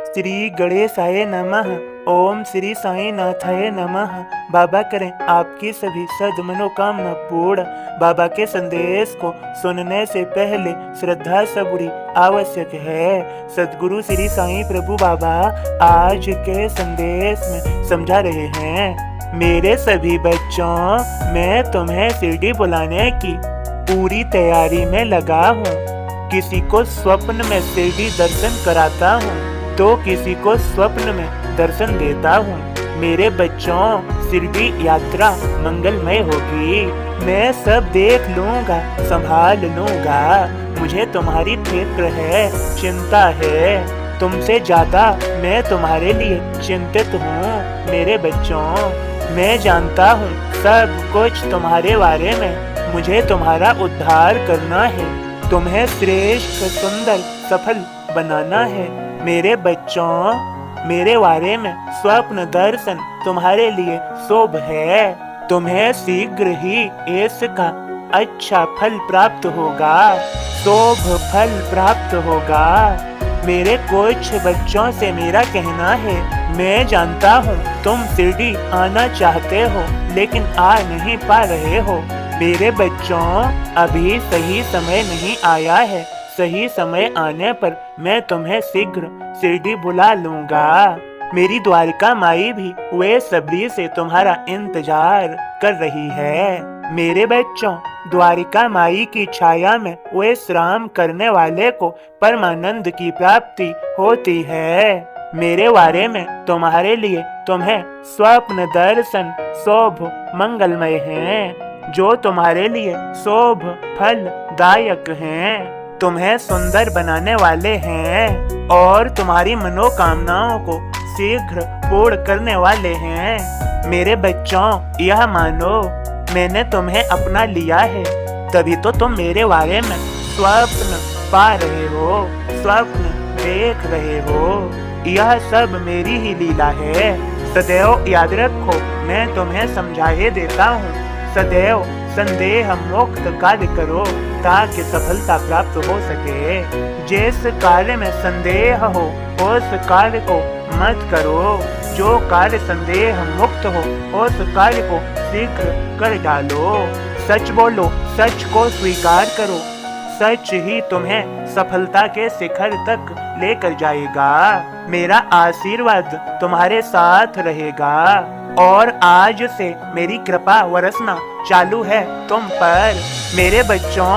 श्री गणेशाय नमः। ओम श्री साईं नाथाय नमः। बाबा करें आपकी सभी सद मनोकामना पूर्ण। बाबा के संदेश को सुनने से पहले श्रद्धा सबूरी आवश्यक है। सदगुरु श्री साईं प्रभु बाबा आज के संदेश में समझा रहे हैं। मेरे सभी बच्चों, मैं तुम्हें शिरडी बुलाने की पूरी तैयारी में लगा हूँ। किसी को स्वप्न में शिरडी दर्शन कराता हूँ तो किसी को स्वप्न में दर्शन देता हूँ। मेरे बच्चों, शिरडी यात्रा मंगलमय होगी। मैं सब देख लूँगा, संभाल लूँगा। मुझे तुम्हारी फिक्र है, चिंता है। तुमसे ज्यादा मैं तुम्हारे लिए चिंतित हूँ। मेरे बच्चों, मैं जानता हूँ सब कुछ तुम्हारे बारे में। मुझे तुम्हारा उद्धार करना है, तुम्हें श्रेष्ठ, सुंदर, सफल बनाना है। मेरे बच्चों, मेरे बारे में स्वप्न दर्शन तुम्हारे लिए शुभ है। तुम्हें शीघ्र ही इसका अच्छा फल प्राप्त होगा, शुभ फल प्राप्त होगा। मेरे कुछ बच्चों से मेरा कहना है, मैं जानता हूँ तुम शिरडी आना चाहते हो लेकिन आ नहीं पा रहे हो। मेरे बच्चों, अभी सही समय नहीं आया है। सही समय आने पर मैं तुम्हें शीघ्र शिरडी बुला लूंगा। मेरी द्वारिका माई भी वे सबरी से तुम्हारा इंतजार कर रही है। मेरे बच्चों, द्वारिका माई की छाया में विश्राम करने वाले को परमानंद की प्राप्ति होती है। मेरे बारे में तुम्हारे लिए तुम्हें स्वप्न दर्शन शुभ मंगलमय हैं, जो तुम्हारे लिए शुभ फलदायक हैं, तुम्हें सुंदर बनाने वाले हैं और तुम्हारी मनोकामनाओं को शीघ्र पूर्ण करने वाले हैं। मेरे बच्चों, यह मानो मैंने तुम्हें अपना लिया है, तभी तो तुम मेरे बारे में स्वप्न पा रहे हो, स्वप्न देख रहे हो। यह सब मेरी ही लीला है। सदैव याद रखो, मैं तुम्हें समझाए देता हूँ। सदैव संदेह मुक्त कार्य करो ताकि सफलता प्राप्त हो सके। जिस कार्य में संदेह हो उस कार्य को मत करो। जो कार्य संदेह मुक्त हो उस कार्य को शीघ्र कर डालो। सच बोलो, सच को स्वीकार करो। सच ही तुम्हें सफलता के शिखर तक लेकर जाएगा। मेरा आशीर्वाद तुम्हारे साथ रहेगा और आज से मेरी कृपा बरसना चालू है तुम पर। मेरे बच्चों,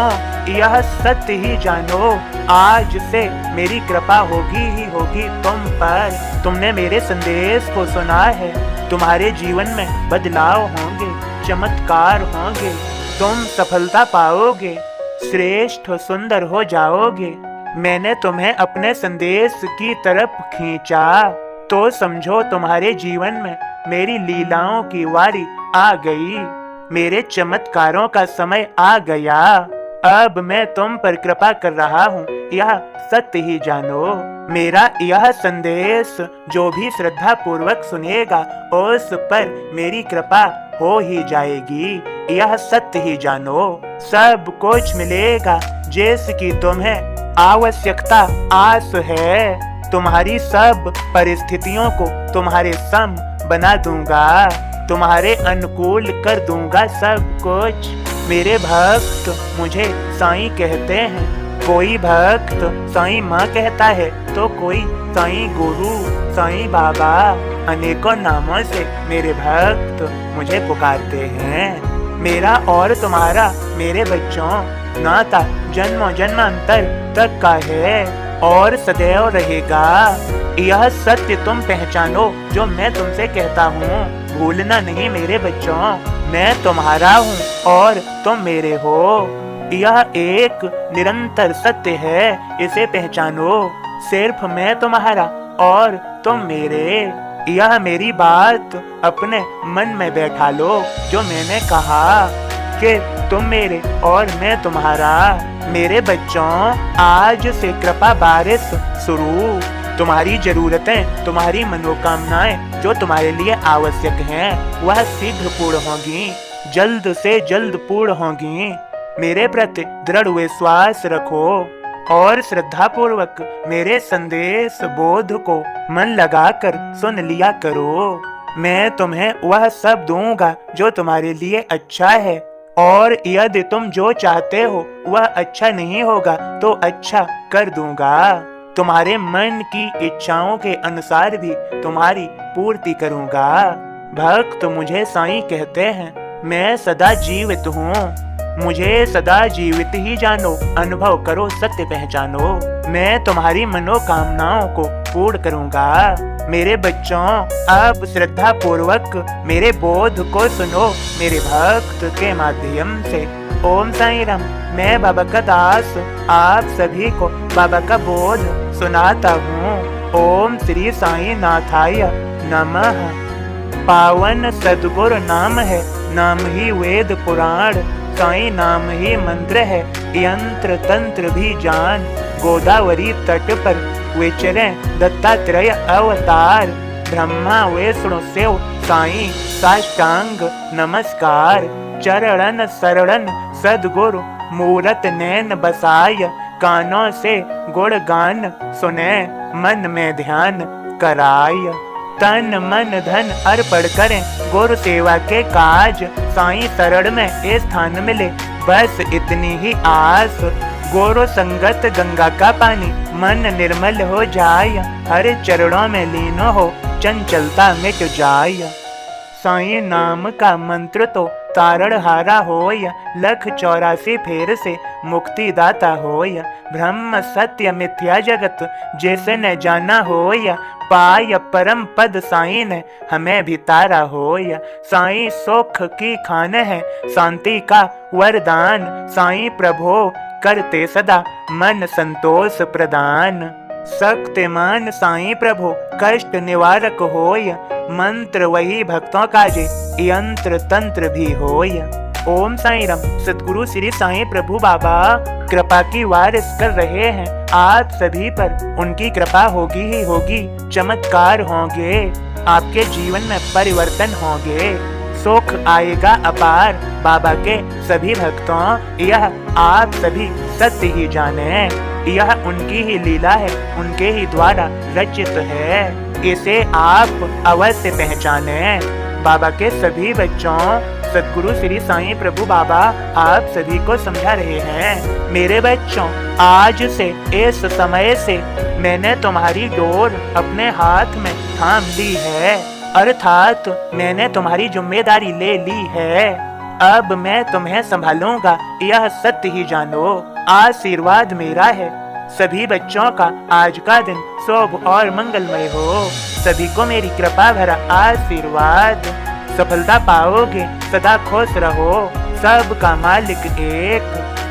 यह सत्य ही जानो, आज से मेरी कृपा होगी ही होगी तुम पर। तुमने मेरे संदेश को सुना है, तुम्हारे जीवन में बदलाव होंगे, चमत्कार होंगे, तुम सफलता पाओगे, श्रेष्ठ सुंदर हो जाओगे। मैंने तुम्हें अपने संदेश की तरफ खींचा तो समझो तुम्हारे जीवन में मेरी लीलाओं की वारी आ गई, मेरे चमत्कारों का समय आ गया। अब मैं तुम पर कृपा कर रहा हूँ, यह सत्य ही जानो। मेरा यह संदेश जो भी श्रद्धा पूर्वक सुनेगा उस पर मेरी कृपा हो ही जाएगी, यह सत्य ही जानो। सब कुछ मिलेगा जिसकी तुम्हें आवश्यकता आस है। तुम्हारी सब परिस्थितियों को तुम्हारे सम बना दूंगा, तुम्हारे अनुकूल कर दूंगा सब कुछ। मेरे भक्त मुझे साईं कहते हैं। कोई भक्त साईं माँ कहता है तो कोई साईं गुरु, साईं बाबा, अनेकों नामों से मेरे भक्त मुझे पुकारते हैं। मेरा और तुम्हारा, मेरे बच्चों, नाता जन्मों जन्मांतर तक का है और सदैव रहेगा। यह सत्य तुम पहचानो जो मैं तुमसे कहता हूँ। भूलना नहीं मेरे बच्चों, मैं तुम्हारा हूँ और तुम मेरे हो। यह एक निरंतर सत्य है, इसे पहचानो। सिर्फ मैं तुम्हारा और तुम मेरे। यह मेरी बात अपने मन में बैठा लो जो मैंने कहा कि तुम मेरे और मैं तुम्हारा। मेरे बच्चों, आज से कृपा बारिश शुरू। तुम्हारी जरूरतें, तुम्हारी मनोकामनाएं जो तुम्हारे लिए आवश्यक हैं, वह शीघ्र पूर्ण होगी, जल्द से जल्द पूर्ण होगी। मेरे प्रति दृढ़ विश्वास रखो। और श्रद्धा पूर्वक मेरे संदेश बोध को मन लगाकर सुन लिया करो। मैं तुम्हें वह सब दूंगा जो तुम्हारे लिए अच्छा है, और यदि तुम जो चाहते हो वह अच्छा नहीं होगा तो अच्छा कर दूंगा। तुम्हारे मन की इच्छाओं के अनुसार भी तुम्हारी पूर्ति करूंगा। भक्त मुझे साईं कहते हैं, मैं सदा जीवित हूँ। मुझे सदा जीवित ही जानो, अनुभव करो सत्य पहचानो। मैं तुम्हारी मनोकामनाओं को पूर्ण करूंगा। मेरे बच्चों, आप श्रद्धा पूर्वक मेरे बोध को सुनो मेरे भक्त के माध्यम से। ओम साईं राम। मैं बाबा का दास आप सभी को बाबा का बोध सुनाता हूँ। ओम श्री साईं नाथाय नमः। पावन सद्गुरु नाम है, नाम ही वेद पुराण। साईं नाम ही मंत्र है, यंत्र तंत्र भी जान। गोदावरी तट पर विचरे दत्तात्रेय अवतार। ब्रह्मा विष्णु शिव साईं साष्टांग नमस्कार। चरणन शरणन सद्गुरु मूरत नैन बसाय। कानों से गुणगान सुने, मन में ध्यान कराय। तन मन धन अर्पण करें गुरु सेवा के काज। साईं शरण में स्थान मिले बस इतनी ही आस। गुरु संगत गंगा का पानी, मन निर्मल हो जाय। हर चरणों में लीन हो, चंचलता मिट जाय। साईं नाम का मंत्र तो तारण हारा होय। लख 84 फेर से मुक्ति दाता होय। ब्रह्म सत्य मिथ्या जगत जिसने जाना होय। पाय परम पद साईं ने हमें भी तारा होय। साईं सुख की खान है, शांति का वरदान। साईं प्रभु करते सदा मन संतोष प्रदान। शक्तिमान साईं प्रभु कष्ट निवारक होय। मंत्र वही भक्तों का जे, यंत्र तंत्र भी होय। ओम साईं राम। सद्गुरु श्री साईं प्रभु बाबा कृपा की वारिस कर रहे हैं आप सभी पर। उनकी कृपा होगी ही होगी, चमत्कार होंगे, आपके जीवन में परिवर्तन होंगे, सुख आएगा अपार। बाबा के सभी भक्तों, यह आप सभी सत्य ही जाने। यह उनकी ही लीला है, उनके ही द्वारा रचित है। इसे आप अवश्य पहचाने। बाबा के सभी बच्चों, सद्गुरु श्री साईं प्रभु बाबा आप सभी को समझा रहे हैं। मेरे बच्चों, आज से इस समय से मैंने तुम्हारी डोर अपने हाथ में थाम ली है, अर्थात मैंने तुम्हारी जिम्मेदारी ले ली है। अब मैं तुम्हें संभालूंगा, यह सत्य ही जानो। आशीर्वाद मेरा है। सभी बच्चों का आज का दिन शुभ और मंगलमय हो। सभी को मेरी कृपा भरा आशीर्वाद। सफलता पाओगे, सदा खुश रहो। सबका मालिक एक।